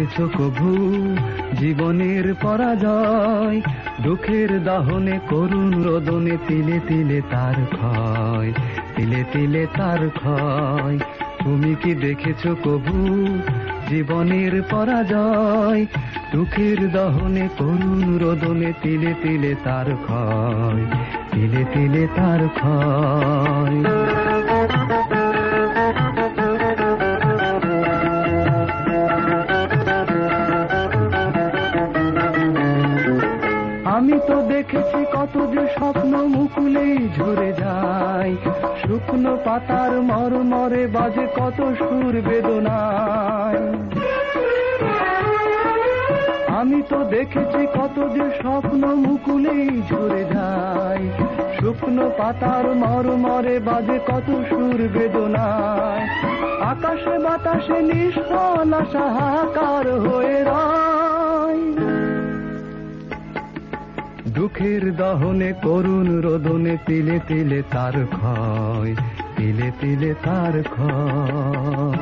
দেখেছো কভু জীবনের পরাজয়? দুঃখের দহনে করুণ রোদনে তিলে তিলে তার ক্ষয়, তিলে তিলে তার ক্ষয়। তুমি কি দেখেছো কভু জীবনের পরাজয়? দুঃখের দহনে করুণ রোদনে তিলে তিলে তার ক্ষয়, তিলে তিলে তার ক্ষয়। আমি তো দেখেছি কত যে স্বপ্ন মুকুলেই ঝরে যায়, শুকনো পাতার মরমরে বাজে কত সুর বেদনায়। আমি তো দেখেছি কত যে স্বপ্ন মুকুলেই ঝরে যায়, শুকনো পাতার মরমরে বাজে কত সুর বেদনায়। আকাশে বাতাসে নিষ্ফল আশা হাহাকার হয়ে রয়। দুঃখের দহনে করুণ রোদনে তিলে তিলে তার ক্ষয়, তিলে তিলে তার ক্ষয়।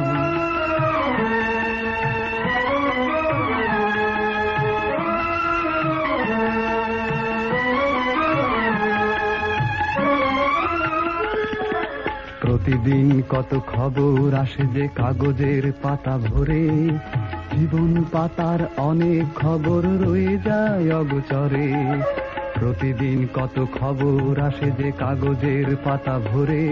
প্রতিদিন কত খবর আসে যে কাগজের পাতা ভরে, জীবন পাতার অনেক খবর রয়ে যায় অগোচরে। প্রতিদিন কত খবর আসে যে কাগজের পাতা ভরে,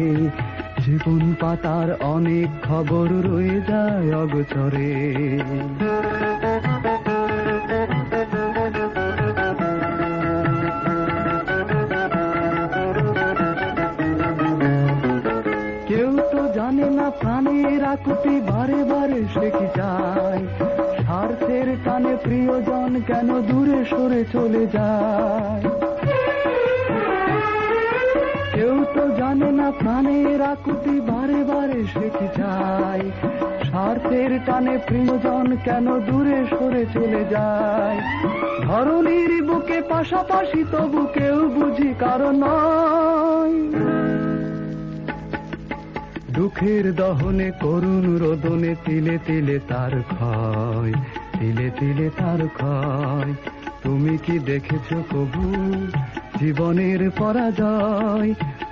জীবন পাতার অনেক খবর রয়ে যায় অগোচরে। কেউ তো জানে না প্রাণের আকুতি বারে বারে সে কি চায়, স্বার্থের টানে প্রিয়জন কেন দূরে সরে চলে যায়। কেউ তো জানে না প্রাণের আকুতি বারে বারে সে কি চায়, স্বার্থের টানে প্রিয়জন কেন দূরে সরে চলে যায়। ধরনীর বুকে পাশাপাশি তবু কেউ বুঝি কারণ নয়। দুঃখের দহনে করুণ রোদনে তিলে তিলে তার ক্ষয়, তিলে তিলে তার ক্ষয়। তুমি কি দেখেছো কভু জীবনের পরাজয়?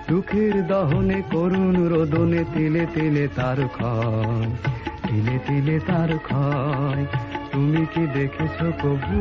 দুঃখের দহনে করুণ রোদনে তিলে তিলে তার ক্ষয়, তিলে তিলে তার ক্ষয়। তুমি কি দেখেছো কভু?